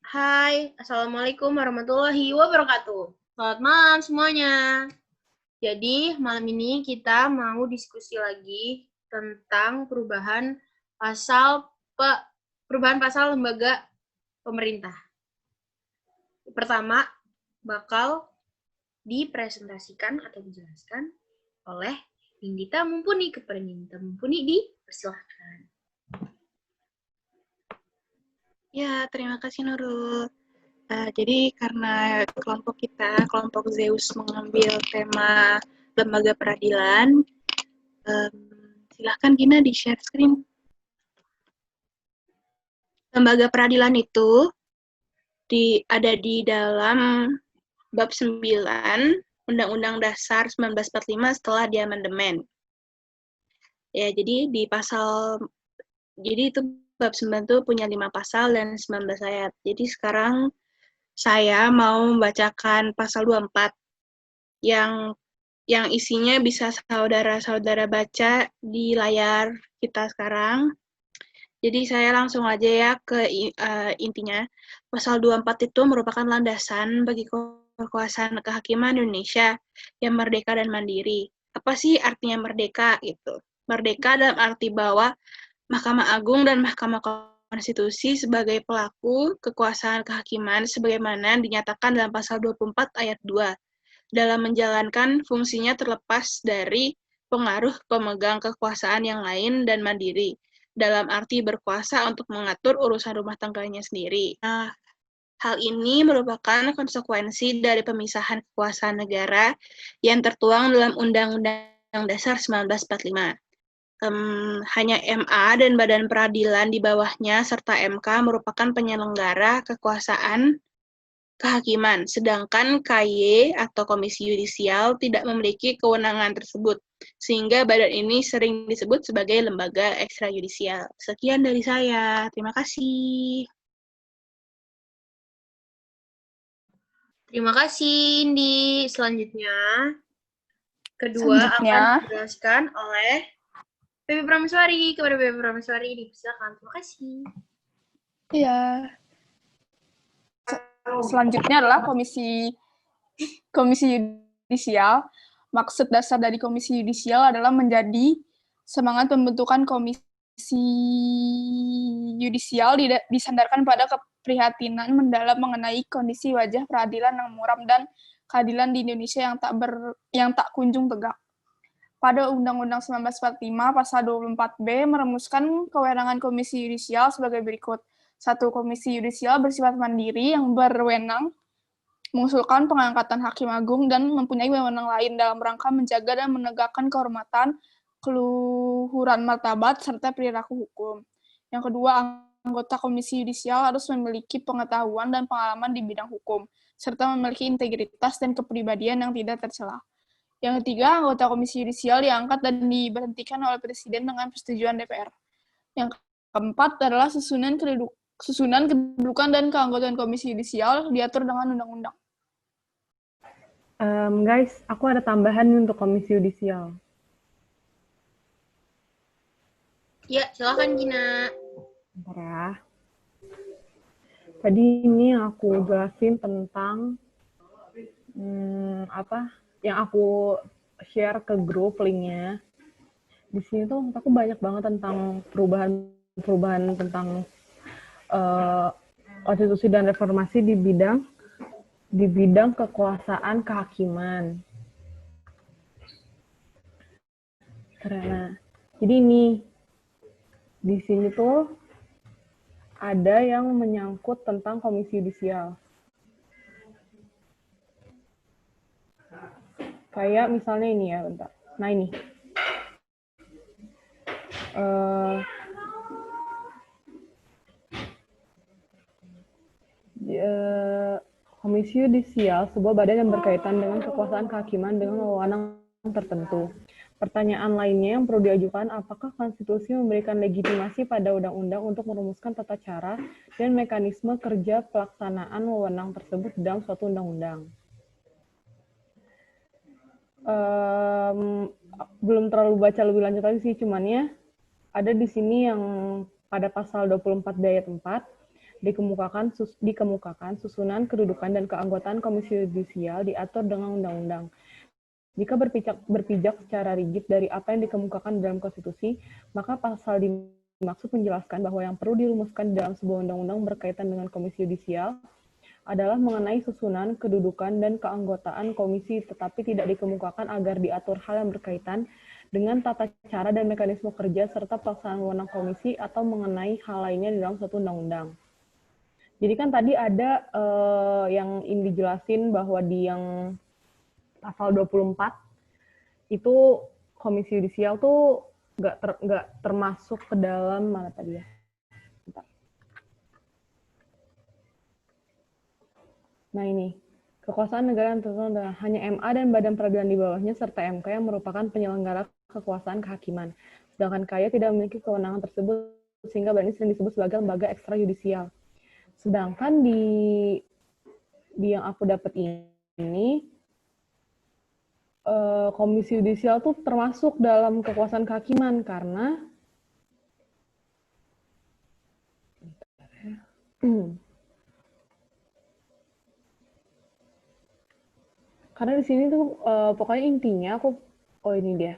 Hai, Assalamualaikum warahmatullahi wabarakatuh. Selamat malam semuanya. Jadi, malam ini kita mau diskusi lagi tentang perubahan pasal lembaga pemerintah. Pertama, bakal dipresentasikan atau dijelaskan oleh Nindita Mumpuni. Kepada Nindita Mumpuni dipersilahkan. Ya, terima kasih Nurul. Jadi karena kelompok Zeus mengambil tema lembaga peradilan, silahkan Gina di-share screen. Lembaga peradilan itu ada di dalam bab 9 Undang-Undang Dasar 1945 setelah diamandemen. Ya, jadi itu bab 9 itu punya 5 pasal dan 19 ayat. Jadi sekarang saya mau membacakan pasal 24 yang isinya bisa saudara-saudara baca di layar kita sekarang. Jadi saya langsung aja ya ke intinya. Pasal 24 itu merupakan landasan bagi kekuasaan kehakiman Indonesia yang merdeka dan mandiri. Apa sih artinya merdeka gitu? Merdeka dalam arti bahwa Mahkamah Agung dan Mahkamah Konstitusi sebagai pelaku kekuasaan kehakiman sebagaimana dinyatakan dalam pasal 24 ayat 2 dalam menjalankan fungsinya terlepas dari pengaruh pemegang kekuasaan yang lain dan mandiri dalam arti berkuasa untuk mengatur urusan rumah tangganya sendiri. Nah, hal ini merupakan konsekuensi dari pemisahan kekuasaan negara yang tertuang dalam Undang-Undang Dasar 1945. Hanya MA dan Badan Peradilan di bawahnya serta MK merupakan penyelenggara kekuasaan kehakiman, sedangkan KY atau Komisi Yudisial tidak memiliki kewenangan tersebut, sehingga badan ini sering disebut sebagai lembaga ekstrayudisial. Sekian dari saya, terima kasih. Terima kasih, Indi. Selanjutnya akan dijelaskan oleh Pepe Prameswari. Kepada Pepe Prameswari dipersilakan. Terima kasih. Iya. Selanjutnya adalah Komisi Yudisial. Maksud dasar dari Komisi Yudisial adalah menjadi semangat pembentukan Komisi Yudisial disandarkan pada keprihatinan mendalam mengenai kondisi wajah peradilan yang muram dan keadilan di Indonesia yang tak kunjung tegak. Pada Undang-Undang 1945 pasal 24B merumuskan kewenangan Komisi Yudisial sebagai berikut. 1. Komisi Yudisial bersifat mandiri yang berwenang mengusulkan pengangkatan Hakim Agung dan mempunyai wewenang lain dalam rangka menjaga dan menegakkan kehormatan, keluhuran martabat, serta perilaku hukum. Yang kedua, anggota Komisi Yudisial harus memiliki pengetahuan dan pengalaman di bidang hukum, serta memiliki integritas dan kepribadian yang tidak tercela. Yang ketiga, anggota Komisi Yudisial diangkat dan diberhentikan oleh Presiden dengan persetujuan DPR. Yang keempat adalah susunan kedudukan dan keanggotaan Komisi Yudisial diatur dengan undang-undang. Guys, aku ada tambahan untuk Komisi Yudisial. Ya, silakan Gina. Bentar ya. Tadi ini aku jelasin tentang yang aku share ke grup linknya. Di sini tuh aku banyak banget tentang perubahan tentang konstitusi dan reformasi di bidang kekuasaan kehakiman. Karena jadi ini di sini tuh ada yang menyangkut tentang Komisi Yudisial. Kayak misalnya ini ya, bentar. Nah ini. Komisi Yudisial, sebuah badan yang berkaitan dengan kekuasaan kehakiman dengan wewenang tertentu. Pertanyaan lainnya yang perlu diajukan, apakah konstitusi memberikan legitimasi pada undang-undang untuk merumuskan tata cara dan mekanisme kerja pelaksanaan wewenang tersebut dalam suatu undang-undang? Belum terlalu baca lebih lanjut lagi sih, cuman ya ada di sini yang pada pasal 24 ayat 4 dikemukakan susunan, kedudukan, dan keanggotaan Komisi Yudisial diatur dengan undang-undang. Jika berpijak secara rigid dari apa yang dikemukakan dalam konstitusi, maka pasal dimaksud menjelaskan bahwa yang perlu dirumuskan dalam sebuah undang-undang berkaitan dengan Komisi Yudisial adalah mengenai susunan, kedudukan, dan keanggotaan komisi, tetapi tidak dikemukakan agar diatur hal yang berkaitan dengan tata cara dan mekanisme kerja serta pelaksanaan wewenang komisi atau mengenai hal lainnya di dalam suatu undang-undang. Jadi kan tadi ada yang ingin dijelasin bahwa di yang pasal 24 itu Komisi Yudisial tuh nggak termasuk ke dalam mana tadi ya? Bentar. Nah ini, kekuasaan negara yang tertentu hanya MA dan badan peradilan di bawahnya serta MK yang merupakan penyelenggara kekuasaan kehakiman. Sedangkan KAYA tidak memiliki kewenangan tersebut sehingga badan ini sering disebut sebagai lembaga ekstrayudisial. Sedangkan di yang aku dapat ini Komisi Yudisial tuh termasuk dalam kekuasaan kehakiman karena karena di sini tuh pokoknya intinya ini dia.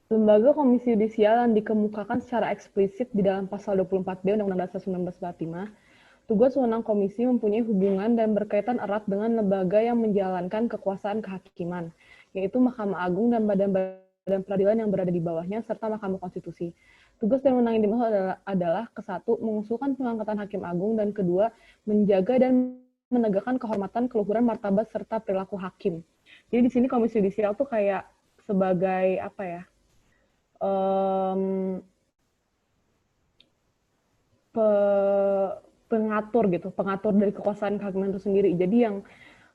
Lembaga Komisi Yudisial yang dikemukakan secara eksplisit di dalam pasal 24B Undang-Undang Dasar 1945, tugas wewenang komisi mempunyai hubungan dan berkaitan erat dengan lembaga yang menjalankan kekuasaan kehakiman, yaitu Mahkamah Agung dan badan peradilan yang berada di bawahnya, serta Mahkamah Konstitusi. Tugas dan wewenang yang dimaksud adalah kesatu, mengusulkan pengangkatan hakim agung, dan kedua, menjaga dan menegakkan kehormatan, keluhuran, martabat, serta perilaku hakim. Jadi di sini Komisi Yudisial tuh kayak sebagai apa ya? Pengatur dari kekuasaan kehakiman itu sendiri. Jadi yang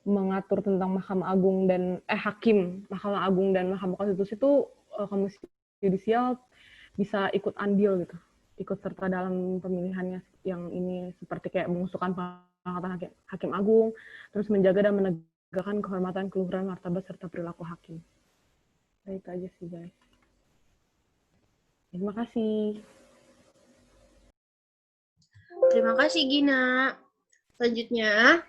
mengatur tentang Mahkamah Agung dan hakim Mahkamah Agung dan Mahkamah Konstitusi itu Komisi Yudisial bisa ikut andil gitu, ikut serta dalam pemilihannya yang ini seperti kayak mengusulkan pengangkatan hakim agung, terus menjaga dan menegakkan kehormatan, keluhuran, martabat serta perilaku hakim. Nah, itu aja sih guys. Terima kasih. Terima kasih, Gina. Selanjutnya.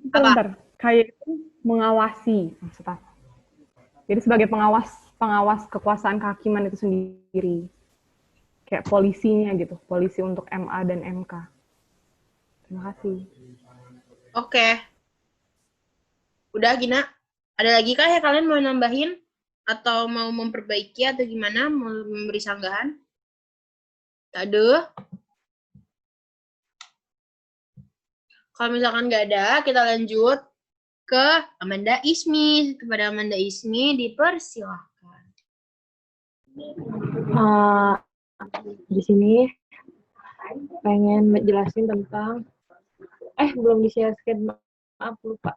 Bentar. Kayak itu mengawasi, maksudnya. Jadi sebagai pengawas kekuasaan kehakiman itu sendiri. Kayak polisinya gitu, polisi untuk MA dan MK. Terima kasih. Oke. Udah, Gina? Ada lagi kah ya kalian mau nambahin? Atau mau memperbaiki atau gimana? Mau memberi sanggahan? Aduh. Kalau misalkan nggak ada, kita lanjut ke Amanda Ismi. Kepada Amanda Ismi, dipersilahkan. Di sini pengen menjelasin tentang belum di-share screen, maaf lupa.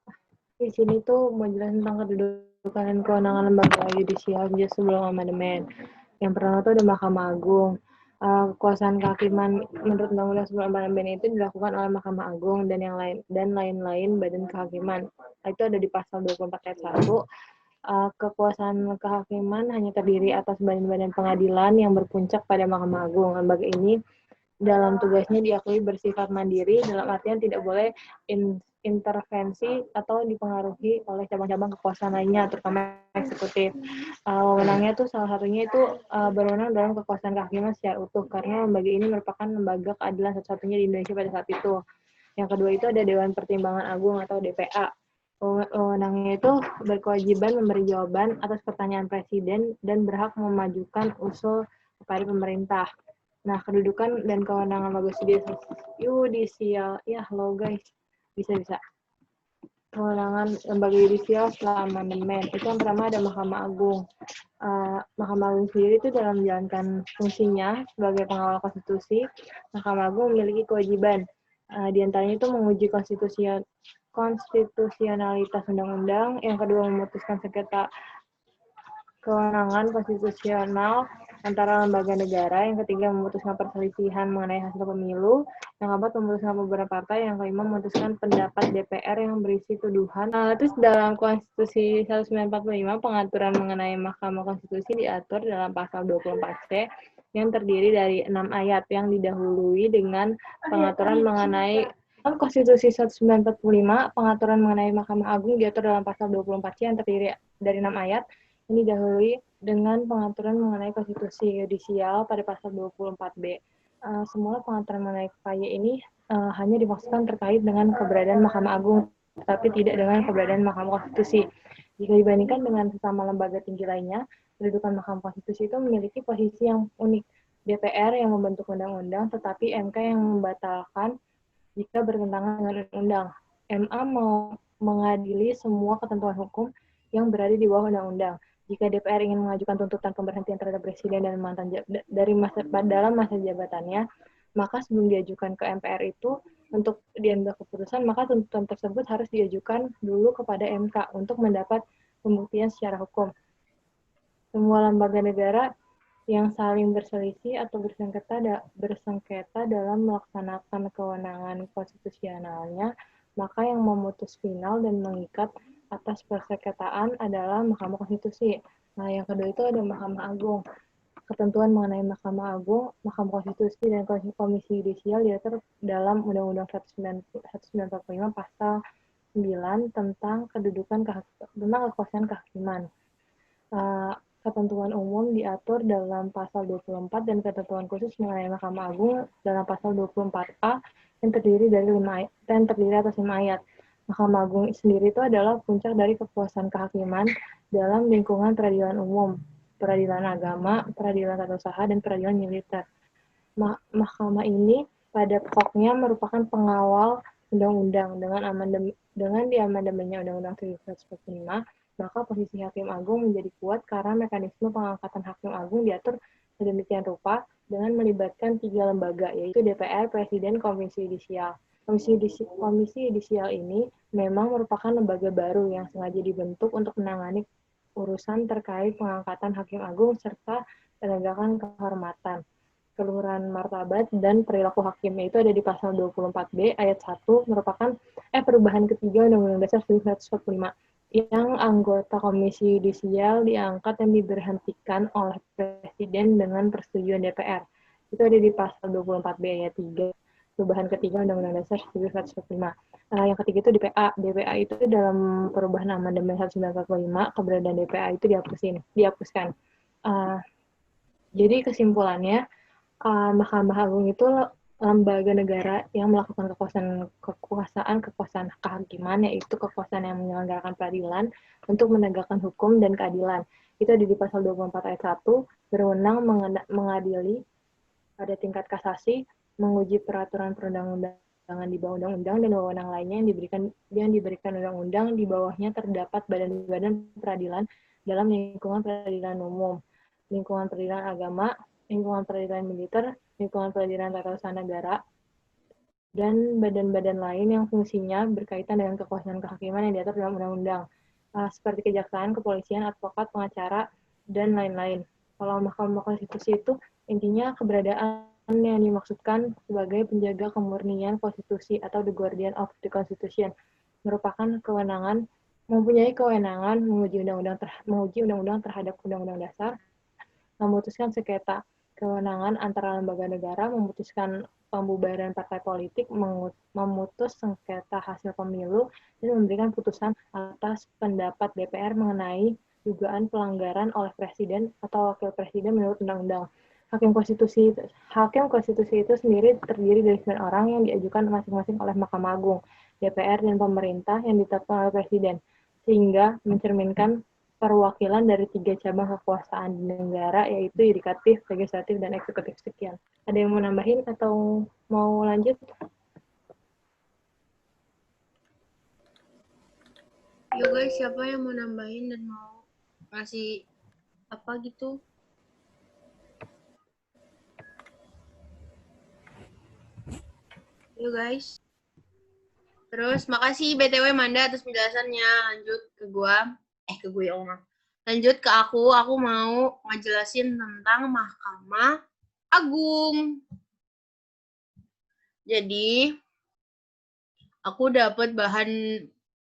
Di sini tuh mau jelasin tentang kedudukan dan kewenangan lembaga yudisial sebelum amandemen. Yang pertama tuh ada Mahkamah Agung. Kekuasaan kehakiman menurut Undang-Undang sebelum amandemen itu dilakukan oleh Mahkamah Agung dan yang lain-lain badan kehakiman. Itu ada di pasal 24 ayat 1. Kekuasaan kehakiman hanya terdiri atas badan-badan pengadilan yang berpuncak pada Mahkamah Agung. Lembaga ini dalam tugasnya diakui bersifat mandiri, dalam artian tidak boleh intervensi atau dipengaruhi oleh cabang-cabang kekuasaan lainnya, terutama eksekutif. Wewenangnya tuh salah satunya itu berwenang dalam kekuasaan kehakiman secara utuh, karena lembaga ini merupakan lembaga keadilan satu-satunya di Indonesia pada saat itu. Yang kedua itu ada Dewan Pertimbangan Agung atau DPA. Wewenangnya itu berkewajiban memberi jawaban atas pertanyaan presiden dan berhak memajukan usul kepada pemerintah. Nah, kedudukan dan kewenangan lembaga yudisial, halo guys, bisa. Kewenangan lembaga yudisial setelah amandemen, itu yang pertama ada Mahkamah Agung. Mahkamah Agung sendiri itu dalam menjalankan fungsinya sebagai pengawal konstitusi, Mahkamah Agung memiliki kewajiban. Di antaranya itu menguji konstitusionalitas undang-undang, yang kedua memutuskan sengketa kewenangan konstitusional antara lembaga negara, yang ketiga memutuskan perselisihan mengenai hasil pemilu, Yang keempat, memutuskan pembubaran partai. Yang kelima, memutuskan pendapat DPR yang berisi tuduhan. Terus dalam Konstitusi 1945, pengaturan mengenai Mahkamah Konstitusi diatur dalam pasal 24C yang terdiri dari 6 ayat yang didahului dengan pengaturan mengenai Konstitusi 1945, pengaturan mengenai Mahkamah Agung diatur dalam pasal 24C yang terdiri dari 6 ayat yang didahului dengan pengaturan mengenai konstitusi yudisial pada pasal 24B. Semua pengaturan mengenai KY ini hanya dimaksudkan terkait dengan keberadaan Mahkamah Agung, tetapi tidak dengan keberadaan Mahkamah Konstitusi. Jika dibandingkan dengan sesama lembaga tinggi lainnya, kedudukan Mahkamah Konstitusi itu memiliki posisi yang unik. DPR yang membentuk undang-undang, tetapi MK yang membatalkan jika bertentangan dengan undang-undang. MA mengadili semua ketentuan hukum yang berada di bawah undang-undang. Jika DPR ingin mengajukan tuntutan pemberhentian terhadap presiden dan mantan dalam masa jabatannya, maka sebelum diajukan ke MPR itu untuk diambil keputusan, maka tuntutan tersebut harus diajukan dulu kepada MK untuk mendapat pembuktian secara hukum. Semua lembaga negara yang saling berselisih atau bersengketa dalam melaksanakan kewenangan konstitusionalnya, maka yang memutus final dan mengikat atas persengketaan adalah Mahkamah Konstitusi. Nah, yang kedua itu ada Mahkamah Agung. Ketentuan mengenai Mahkamah Agung, Mahkamah Konstitusi, dan Komisi Yudisial diatur dalam Undang-Undang 1945 Pasal 9 tentang kekuasaan kehakiman. Ketentuan umum diatur dalam pasal 24 dan ketentuan khusus mengenai Mahkamah Agung dalam pasal 24A yang terdiri atas 5 ayat. Mahkamah Agung sendiri itu adalah puncak dari kekuasaan kehakiman dalam lingkungan peradilan umum, peradilan agama, peradilan tata usaha, dan peradilan militer. Mahkamah ini pada pokoknya merupakan pengawal undang-undang. Dengan diamandemennya Undang-Undang 1945, maka posisi Hakim Agung menjadi kuat karena mekanisme pengangkatan Hakim Agung diatur sedemikian rupa dengan melibatkan 3 lembaga, yaitu DPR, Presiden, Komisi Yudisial. Komisi Yudisial ini memang merupakan lembaga baru yang sengaja dibentuk untuk menangani urusan terkait pengangkatan Hakim Agung serta penegakan kehormatan, keluhuran martabat, dan perilaku hakim, yaitu ada di pasal 24B ayat 1 merupakan perubahan ketiga Undang-Undang Dasar 1945 yang anggota Komisi Yudisial diangkat dan diberhentikan oleh Presiden dengan persetujuan DPR. Itu ada di pasal 24B ayat 3, perubahan ketiga Undang-Undang Dasar 1945. Yang ketiga itu DPA. DPA itu dalam perubahan amandemen 1945, keberadaan DPA itu dihapuskan. Jadi kesimpulannya, Mahkamah Agung itu lembaga negara yang melakukan kekuasaan kehakiman, yaitu kekuasaan yang menyelenggarakan peradilan untuk menegakkan hukum dan keadilan. Itu ada di pasal 24 ayat 1, berwenang mengadili pada tingkat kasasi, menguji peraturan perundang-undangan di bawah undang-undang, dan wewenang lainnya yang diberikan undang-undang. Di bawahnya terdapat badan-badan peradilan dalam lingkungan peradilan umum, lingkungan peradilan agama, lingkungan peradilan militer, lingkungan peradilan tata usaha negara, dan badan-badan lain yang fungsinya berkaitan dengan kekuasaan kehakiman yang diatur dalam undang-undang, seperti kejaksaan, kepolisian, advokat, pengacara, dan lain-lain. Kalau Mahkamah Konstitusi itu intinya keberadaan yang dimaksudkan sebagai penjaga kemurnian konstitusi atau the guardian of the constitution, merupakan mempunyai kewenangan menguji undang-undang terhadap undang-undang dasar, memutuskan sengketa kewenangan antara lembaga negara, memutuskan pembubaran partai politik, memutus sengketa hasil pemilu, dan memberikan putusan atas pendapat DPR mengenai dugaan pelanggaran oleh presiden atau wakil presiden menurut undang-undang. Hakim konstitusi itu sendiri terdiri dari 9 orang yang diajukan masing-masing oleh Mahkamah Agung, DPR, dan pemerintah yang ditetapkan oleh presiden, sehingga mencerminkan perwakilan dari 3 cabang kekuasaan di negara, yaitu yudikatif, legislatif, dan eksekutif. Sekian. Ada yang mau nambahin atau mau lanjut? Yo guys, siapa yang mau nambahin dan mau ngasih apa gitu? Yo guys. Terus makasih BTW Manda atas penjelasannya. Lanjut ke gua. Lanjut ke aku mau ngejelasin tentang Mahkamah Agung. Jadi, aku dapat bahan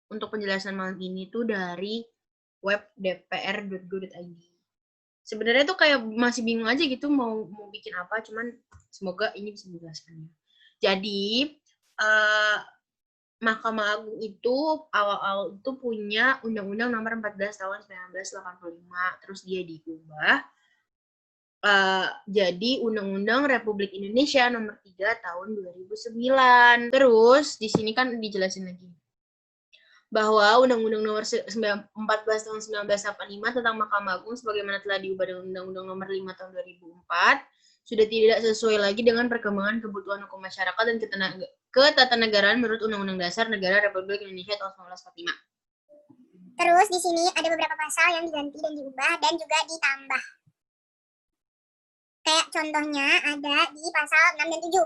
untuk penjelasan malam ini tuh dari web dpr.go.id. Sebenarnya tuh kayak masih bingung aja gitu mau bikin apa, cuman semoga ini bisa menjelaskannya. Jadi, Mahkamah Agung itu awal-awal itu punya Undang-Undang Nomor 14 Tahun 1985, terus dia diubah jadi Undang-Undang Republik Indonesia Nomor 3 Tahun 2009. Terus di sini kan dijelasin lagi bahwa Undang-Undang Nomor 14 Tahun 1985 tentang Mahkamah Agung sebagaimana telah diubah dengan Undang-Undang Nomor 5 Tahun 2004 sudah tidak sesuai lagi dengan perkembangan kebutuhan hukum masyarakat dan ketatanegaraan menurut Undang-Undang Dasar Negara Republik Indonesia tahun 1945. Terus di sini ada beberapa pasal yang diganti dan diubah dan juga ditambah. Kayak contohnya ada di pasal 6 dan 7.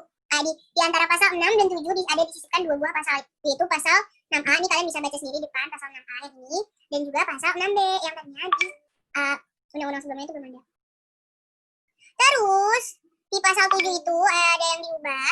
Di antara pasal 6 dan 7 ada disisipkan dua buah pasal, yaitu pasal 6A, ini kalian bisa baca sendiri depan, pasal 6A yang ini, dan juga pasal 6B yang tadinya di undang-undang sebelumnya itu belum ada. Terus, di pasal 7 itu ada yang diubah,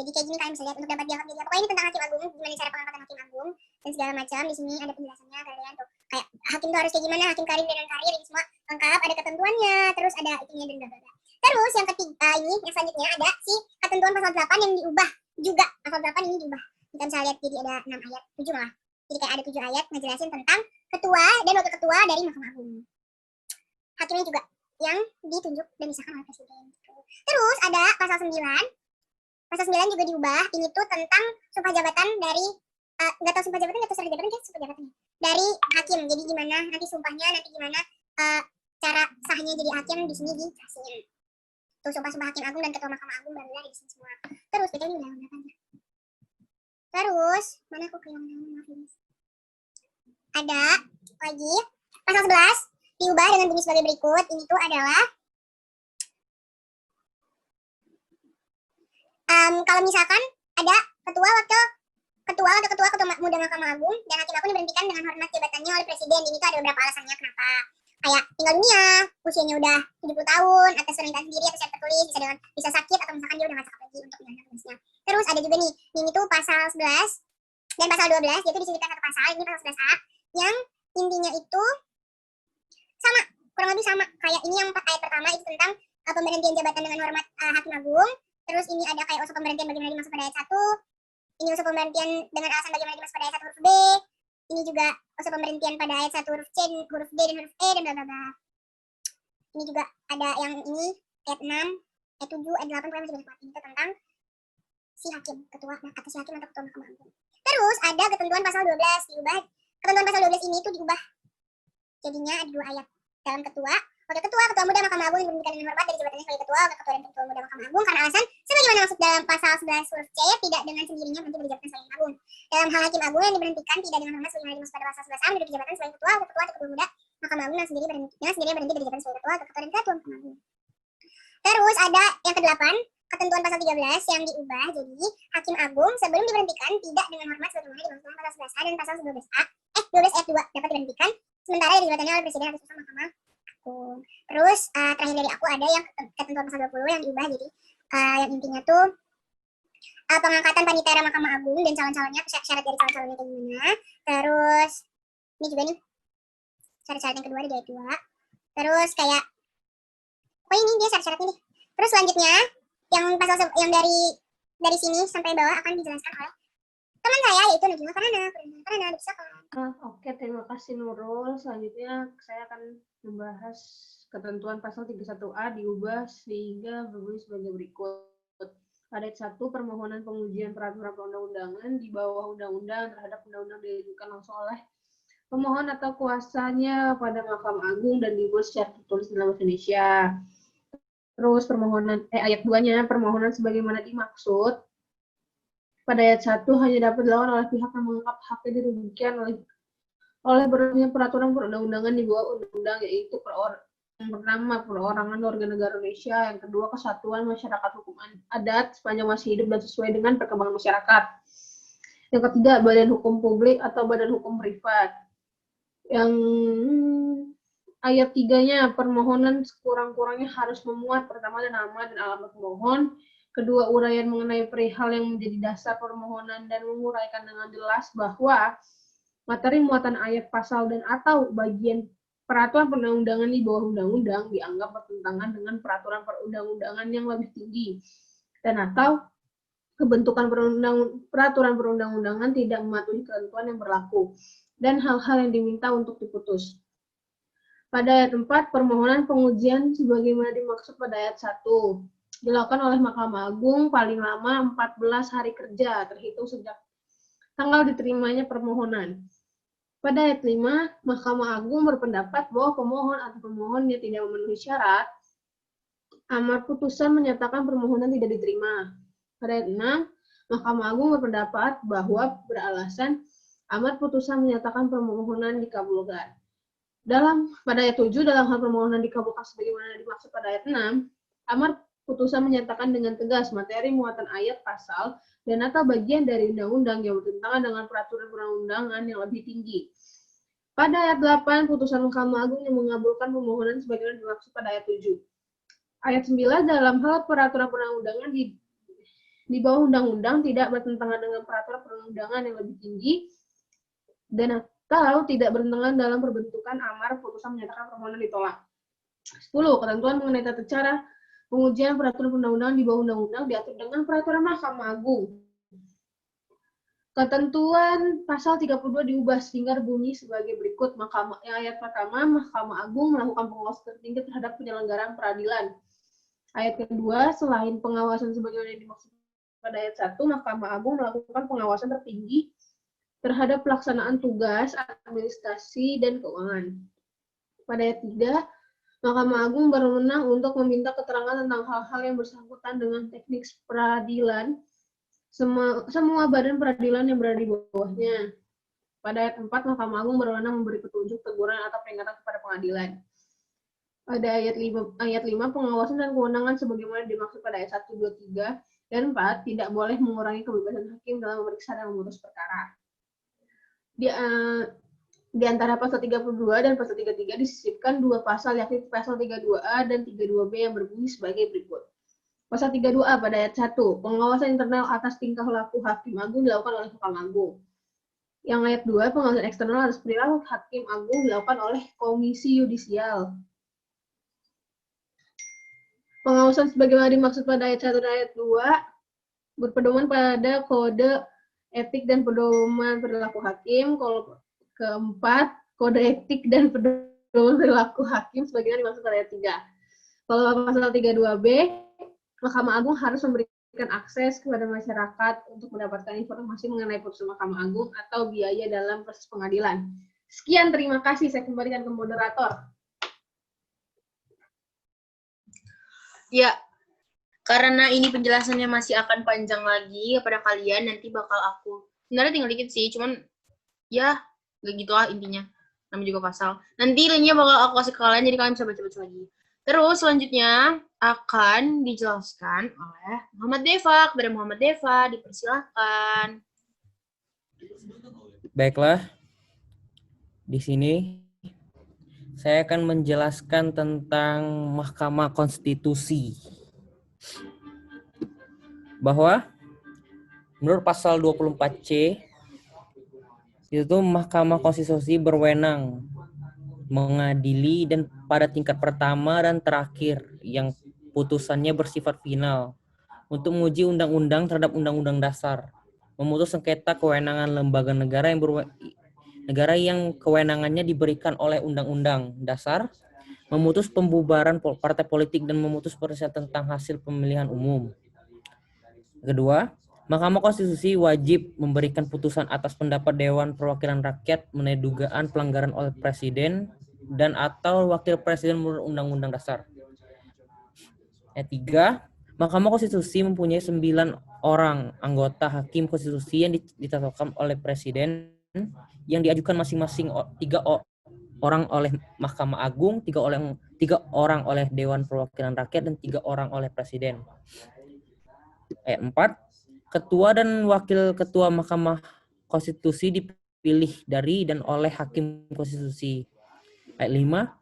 jadi kayak gini kalian bisa lihat untuk dapat dianggap jadi apa. Pokoknya ini tentang hakim agung, gimana cara pengangkatan hakim agung, dan segala macam. Di sini ada penjelasannya kalian tuh, kayak hakim tuh harus kayak gimana, hakim karir dan karir, ini semua lengkap, ada ketentuannya, terus ada itunya dan bla-bla-bla. Terus yang ketiga ini, yang selanjutnya ada si ketentuan pasal 8 yang diubah juga. Pasal 8 ini diubah. Kita bisa lihat jadi ada 6 ayat, 7 malah. Jadi kayak ada 7 ayat ngejelasin tentang ketua dan wakil ketua dari Mahkamah Agung. Hakimnya juga yang ditunjuk dan disahkan oleh presiden. Terus ada pasal 9. Pasal 9 juga diubah. Ini tuh tentang sumpah jabatan dari nggak tahu sumpah jabatan atau surat jabatan, kan sumpah jabatannya dari hakim. Jadi gimana nanti sumpahnya, nanti gimana cara sahnya jadi hakim di sini dijelasin. Tuh sumpah hakim agung dan ketua Mahkamah Agung bla di sini semua. Terus kita ini udah berapa aja. Terus mana aku kehilangan maaf ini. Ada lagi pasal 11 diubah dengan bunyi sebagai berikut. Ini tuh adalah kalau misalkan ada ketua muda Mahkamah Agung dan hakim agung diberhentikan dengan hormat jabatannya oleh presiden. Ini tuh ada beberapa alasannya kenapa. Kayak tinggal dunia, usianya udah 70 tahun, atas permintaan sendiri atau secara tertulis, bisa sakit atau misalkan dia udah nggak cakep lagi untuk menjalankan tugasnya. Terus ada juga nih, ini tuh pasal 11 dan pasal 12, yaitu disisipkan satu pasal, ini pasal 11A, yang intinya itu sama, kurang lebih sama. Kayak ini yang ayat pertama itu tentang pemberhentian jabatan dengan hormat hakim agung. Terus ini ada kayak usul pemberhentian bagaimana dimaksud pada ayat 1. Ini usul pemberhentian dengan alasan bagaimana dimaksud pada ayat 1 huruf B. Ini juga usul pemberhentian pada ayat 1 huruf C, huruf D, dan huruf E, dan bla bla bla. Ini juga ada yang ini, ayat 6, ayat 7, ayat 8, kalian masih banyak. Ini tentang si hakim, ketua, atau si hakim atau ketua Mahkamah Agung. Terus ada ketentuan pasal 12 diubah. Ketentuan pasal 12 ini tuh diubah. Jadinya ada 2 ayat. Dalam ketua, wakil ketua muda Mahkamah Agung yang diberhentikan dengan hormat dari jabatannya sebagai ketua, wakil ketua dan ketua muda Mahkamah Agung karena alasan sebagaimana maksud dalam pasal 11 huruf C tidak dengan sendirinya berhenti dari jabatan sebagai agung. Dalam hal hakim agung yang diberhentikan tidak dengan hormat sebagaimana dimaksud pada pasal 11A menduduki jabatan sebagai ketua, wakil ketua atau ketua muda Mahkamah Agung yang sendirinya berhenti dari jabatan sebagai ketua, wakil ketua dan ketua Mahkamah Agung. Terus ada yang ke-8, ketentuan pasal 13 yang diubah. Jadi hakim agung sebelum diberhentikan tidak dengan hormat sebagaimana dimaksud pasal 11A dan pasal 12A 12 ayat 2 dapat diberhentikan sementara dari jabatannya oleh presiden atau putusan Mahkamah Agung. Terus terakhir dari aku ada yang ketentuan pasal 20 yang diubah. Jadi yang intinya tuh pengangkatan panitera Mahkamah Agung dan calon-calonnya, syarat dari calon-calonnya kayak gimana. Terus ini juga nih syarat-syarat yang kedua di ayat 2. Terus kayak ini dia syarat-syaratnya nih. Terus selanjutnya yang pasal yang dari sini sampai bawah akan dijelaskan oleh teman saya yaitu Najma Farhana. Oke, terima kasih Nurul. Selanjutnya saya akan membahas ketentuan pasal 31A diubah sehingga berbunyi sebagai berikut. Ayat 1, permohonan pengujian peraturan perundang-undangan di bawah undang-undang terhadap undang-undang diajukan langsung oleh pemohon atau kuasanya pada Mahkamah Agung dan dibuat secara tertulis dalam bahasa Indonesia. Terus ayat 2-nya, permohonan sebagaimana dimaksud pada ayat 1 hanya dapat dilakukan oleh pihak yang menganggap haknya dirugikan oleh berlakunya peraturan perundang-undangan di bawah undang-undang, yaitu yang pertama perorangan warga negara Indonesia, yang kedua kesatuan masyarakat hukum adat sepanjang masih hidup dan sesuai dengan perkembangan masyarakat, yang ketiga badan hukum publik atau badan hukum privat. Yang ayat 3-nya, permohonan sekurang-kurangnya harus memuat pertama nama dan alamat pemohon, kedua uraian mengenai perihal yang menjadi dasar permohonan dan menguraikan dengan jelas bahwa materi muatan ayat pasal dan atau bagian peraturan perundang-undangan di bawah undang-undang dianggap bertentangan dengan peraturan perundang-undangan yang lebih tinggi dan atau kebentukan peraturan perundang-undangan tidak mematuhi ketentuan yang berlaku dan hal-hal yang diminta untuk diputus. Pada ayat 4, permohonan pengujian sebagaimana dimaksud pada ayat 1 dilakukan oleh Mahkamah Agung paling lama 14 hari kerja terhitung sejak tanggal diterimanya permohonan. Pada ayat 5, Mahkamah Agung berpendapat bahwa pemohon atau pemohon yang tidak memenuhi syarat, amar putusan menyatakan permohonan tidak diterima. Pada ayat 6, Mahkamah Agung berpendapat bahwa beralasan amar putusan menyatakan permohonan dikabulkan. Pada ayat 7, dalam hal permohonan dikabulkan sebagaimana dimaksud pada ayat 6, amar putusan menyatakan dengan tegas materi muatan ayat pasal dan atau bagian dari undang-undang yang bertentangan dengan peraturan perundang-undangan yang lebih tinggi. Pada ayat 8, putusan Mahkamah Agung yang mengabulkan permohonan sebagaimana dimaksud pada ayat 7. Ayat 9, dalam hal peraturan perundang-undangan di bawah undang-undang tidak bertentangan dengan peraturan perundang-undangan yang lebih tinggi dan atau tidak bertentangan dalam perbentukan amar putusan menyatakan permohonan ditolak. 10. Ketentuan mengenai tata cara pengujian peraturan perundang-undangan di bawah undang-undang diatur dengan peraturan Mahkamah Agung. Ketentuan pasal 32 diubah sehingga bunyi sebagai berikut. Ayat pertama, Mahkamah Agung melakukan pengawasan tertinggi terhadap penyelenggaraan peradilan. Ayat kedua, selain pengawasan sebagaimana dimaksud pada ayat 1, Mahkamah Agung melakukan pengawasan tertinggi terhadap pelaksanaan tugas, administrasi, dan keuangan. Pada ayat 3, Mahkamah Agung berwenang untuk meminta keterangan tentang hal-hal yang bersangkutan dengan teknik peradilan, semua badan peradilan yang berada di bawahnya. Pada ayat 4, Mahkamah Agung berwenang memberi petunjuk, teguran, atau peringatan kepada pengadilan. Pada ayat 5, pengawasan dan kewenangan sebagaimana dimaksud pada ayat 1, 2, 3, dan 4, tidak boleh mengurangi kebebasan hakim dalam memeriksa dan memutus perkara. Di antara pasal 32 dan pasal 33 disisipkan dua pasal, yakni pasal 32A dan 32B yang berbunyi sebagai berikut. Pasal 32A pada ayat 1, pengawasan internal atas tingkah laku Hakim Agung dilakukan oleh Mahkamah Agung. Yang ayat 2, pengawasan eksternal atas perilaku Hakim Agung dilakukan oleh Komisi Yudisial. Pengawasan sebagaimana dimaksud pada ayat 1 dan ayat 2 berpedoman pada kode etik dan pedoman perilaku hakim. Kalau keempat, kode etik dan pedoman perilaku hakim sebagaimana dimaksud pada ayat 3. Kalau pasal 32B, Mahkamah Agung harus memberikan akses kepada masyarakat untuk mendapatkan informasi mengenai putusan Mahkamah Agung atau biaya dalam proses pengadilan. Sekian, terima kasih. Saya kembalikan ke moderator. Ya, karena ini penjelasannya masih akan panjang lagi kepada kalian, nanti bakal aku, sebenarnya tinggal dikit sih, cuman ya gak gitu lah intinya, namanya juga pasal. Nanti linknya bakal aku kasih ke kalian, jadi kalian bisa baca-baca lagi. Terus selanjutnya akan dijelaskan oleh Muhammad Deva. Kepada Muhammad Deva, dipersilahkan. Baiklah, di sini saya akan menjelaskan tentang Mahkamah Konstitusi. Bahwa menurut pasal 24C, itu Mahkamah Konstitusi berwenang mengadili dan pada tingkat pertama dan terakhir yang putusannya bersifat final untuk menguji undang-undang terhadap undang-undang dasar, memutus sengketa kewenangan lembaga negara yang kewenangannya diberikan oleh undang-undang dasar, memutus pembubaran partai politik dan memutus perselisihan tentang hasil pemilihan umum. Kedua, Mahkamah Konstitusi wajib memberikan putusan atas pendapat Dewan Perwakilan Rakyat mengenai dugaan pelanggaran oleh Presiden dan atau Wakil Presiden menurut Undang-Undang Dasar. Ketiga, Mahkamah Konstitusi mempunyai 9 orang anggota Hakim Konstitusi yang ditetapkan oleh Presiden yang diajukan masing-masing 3 orang oleh Mahkamah Agung, 3 orang oleh Dewan Perwakilan Rakyat, dan 3 orang oleh Presiden. Ayat 4, Ketua dan Wakil Ketua Mahkamah Konstitusi dipilih dari dan oleh Hakim Konstitusi. Ayat 5,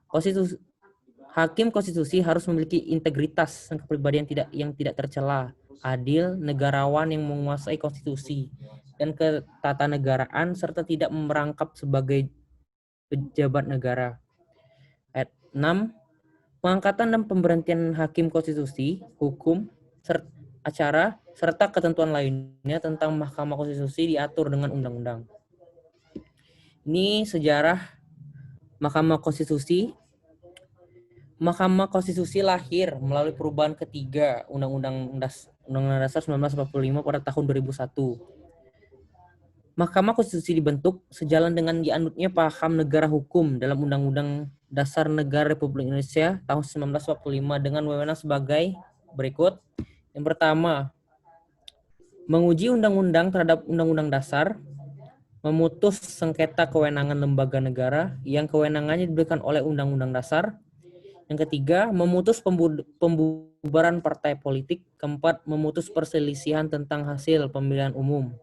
Hakim Konstitusi harus memiliki integritas dan kepribadian yang tidak tercela adil, negarawan yang menguasai konstitusi dan ketatanegaraan serta tidak merangkap sebagai pejabat negara. Ayat 6. Pengangkatan dan pemberhentian hakim konstitusi, hukum, acara, serta ketentuan lainnya tentang Mahkamah Konstitusi diatur dengan undang-undang. Ini sejarah Mahkamah Konstitusi. Mahkamah Konstitusi lahir melalui perubahan ketiga Undang-Undang Dasar 1945 pada tahun 2001. Mahkamah Konstitusi dibentuk sejalan dengan dianutnya paham negara hukum dalam Undang-Undang Dasar Negara Republik Indonesia tahun 1945 dengan wewenang sebagai berikut. Yang pertama, menguji undang-undang terhadap Undang-Undang Dasar, memutus sengketa kewenangan lembaga negara yang kewenangannya diberikan oleh Undang-Undang Dasar. Yang ketiga, memutus pembubaran partai politik. Keempat, memutus perselisihan tentang hasil pemilihan umum.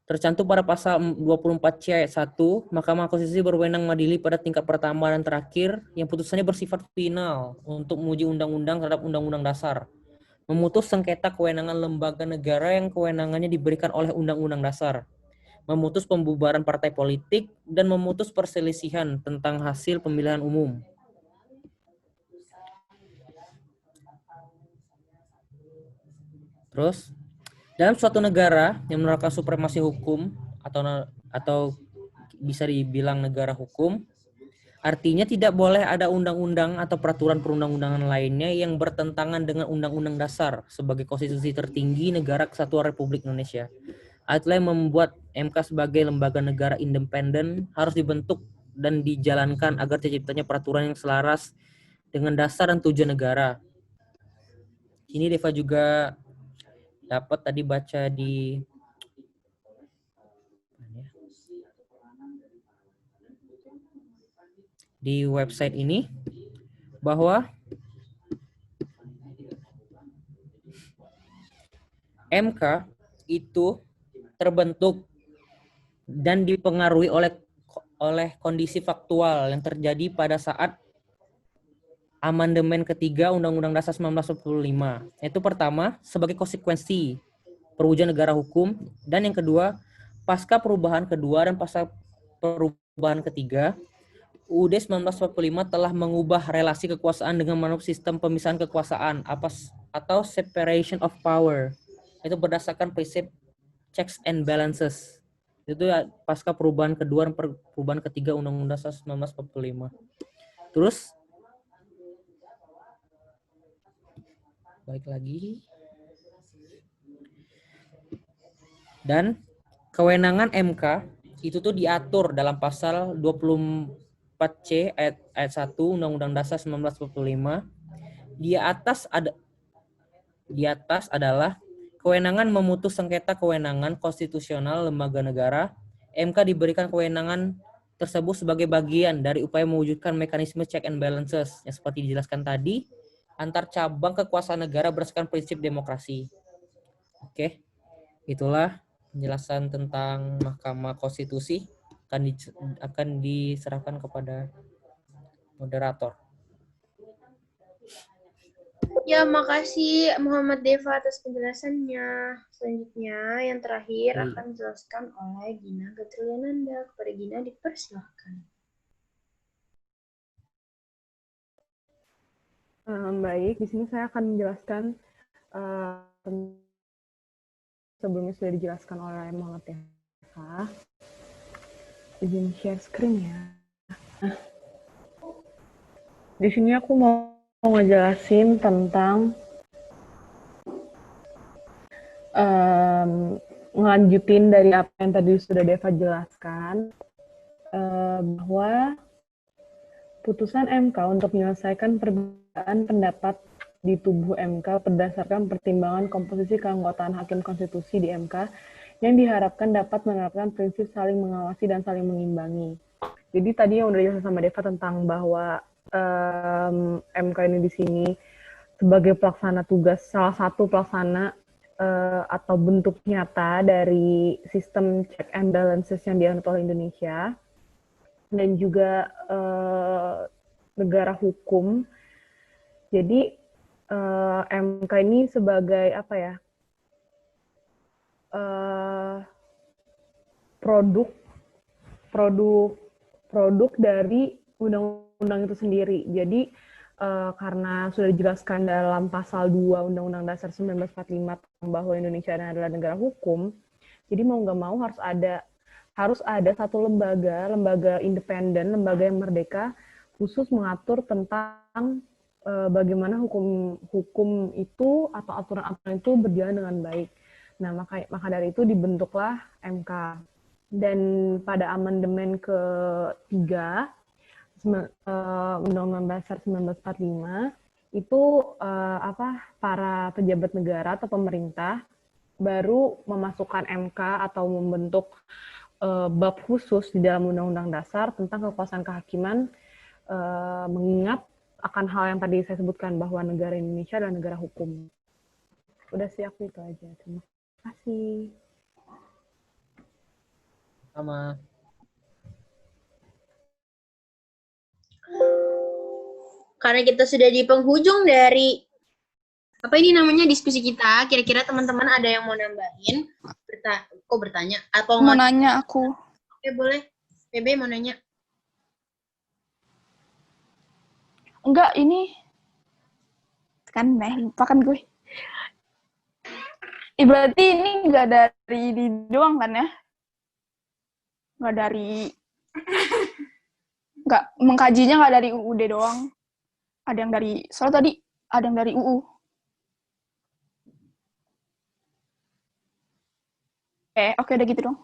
Tercantum pada pasal 24C ayat 1, Mahkamah Konstitusi berwenang mengadili pada tingkat pertama dan terakhir yang putusannya bersifat final untuk menguji undang-undang terhadap Undang-Undang Dasar. Memutus sengketa kewenangan lembaga negara yang kewenangannya diberikan oleh Undang-Undang Dasar. Memutus pembubaran partai politik dan memutus perselisihan tentang hasil pemilihan umum. Terus, dalam suatu negara yang menerapkan supremasi hukum atau bisa dibilang negara hukum, artinya tidak boleh ada undang-undang atau peraturan perundang-undangan lainnya yang bertentangan dengan Undang-Undang Dasar sebagai konstitusi tertinggi Negara Kesatuan Republik Indonesia. Itulah yang membuat MK sebagai lembaga negara independen harus dibentuk dan dijalankan agar terciptanya peraturan yang selaras dengan dasar dan tujuan negara. Ini Deva juga dapat tadi baca di website ini bahwa MK itu terbentuk dan dipengaruhi oleh kondisi faktual yang terjadi pada saat amandemen ketiga Undang-Undang Dasar 1945. Itu pertama, sebagai konsekuensi perwujudan negara hukum, dan yang kedua, pasca perubahan kedua dan pasca perubahan ketiga, UUD 1945 telah mengubah relasi kekuasaan dengan menurut sistem pemisahan kekuasaan atau separation of power. Itu berdasarkan prinsip checks and balances. Itu pasca perubahan kedua dan perubahan ketiga Undang-Undang Dasar 1945. Terus baik lagi. Dan kewenangan MK itu tuh diatur dalam pasal 24C ayat 1 Undang-Undang Dasar 1945. Di atas adalah kewenangan memutus sengketa kewenangan konstitusional lembaga negara. MK diberikan kewenangan tersebut sebagai bagian dari upaya mewujudkan mekanisme check and balances yang seperti dijelaskan tadi antar cabang kekuasaan negara berdasarkan prinsip demokrasi. Oke, itulah penjelasan tentang Mahkamah Konstitusi akan diserahkan kepada moderator. Ya, makasih Muhammad Deva atas penjelasannya. Selanjutnya, yang terakhir akan dijelaskan oleh Gina Gatriananda. Kepada Gina dipersilahkan. Baik, di sini saya akan menjelaskan sebelumnya sudah dijelaskan oleh Muhammad Deva. Izin share screen ya. Nah, di sini aku mau ngejelasin tentang ngelanjutin dari apa yang tadi sudah Deva jelaskan, bahwa putusan MK untuk menyelesaikan perbedaan pendapat di tubuh MK berdasarkan pertimbangan komposisi keanggotaan hakim konstitusi di MK yang diharapkan dapat menerapkan prinsip saling mengawasi dan saling mengimbangi. Jadi tadi yang udah dijelaskan sama Deva tentang bahwa MK ini di sini sebagai pelaksana tugas, salah satu pelaksana atau bentuk nyata dari sistem check and balances yang dianut oleh Indonesia, dan juga negara hukum. Jadi MK ini sebagai apa ya? Produk dari undang-undang itu sendiri. Jadi karena sudah dijelaskan dalam pasal 2 Undang-Undang Dasar 1945 bahwa Indonesia adalah negara hukum, jadi mau nggak mau harus ada satu lembaga independen, lembaga yang merdeka khusus mengatur tentang bagaimana hukum itu atau aturan-aturan itu berjalan dengan baik. Nah, maka dari itu dibentuklah MK. Dan pada amandemen ke-3 Undang-Undang Dasar 1945 itu para pejabat negara atau pemerintah baru memasukkan MK atau membentuk bab khusus di dalam Undang-Undang Dasar tentang kekuasaan kehakiman, mengingat akan hal yang tadi saya sebutkan bahwa negara Indonesia adalah negara hukum. Udah sih, aku itu aja. Terima kasih. Sama. Karena kita sudah di penghujung dari apa ini namanya diskusi kita, kira-kira teman-teman ada yang mau nambahin? Bertanya atau Mau nanya aku. Oke, boleh. PB mau nanya. Enggak, ini kan lupa kan gue. Berarti ini enggak dari ini doang kan ya? Enggak, mengkajinya enggak dari UUD doang. Ada yang dari, soalnya tadi ada yang dari UU. Oke, udah gitu dong.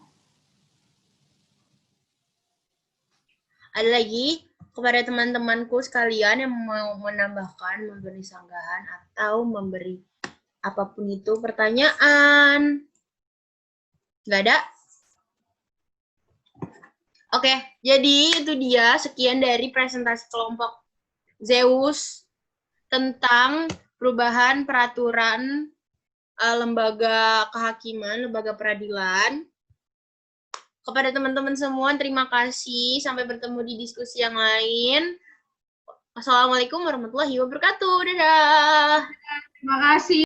Ada lagi kepada teman-temanku sekalian yang mau menambahkan, memberi sanggahan, atau memberi apapun itu pertanyaan? Nggak ada? Oke, jadi itu dia sekian dari presentasi kelompok Zeus tentang perubahan peraturan lembaga kehakiman, lembaga peradilan. Kepada teman-teman semua, terima kasih. Sampai bertemu di diskusi yang lain. Wassalamualaikum warahmatullahi wabarakatuh. Dadah. Terima kasih.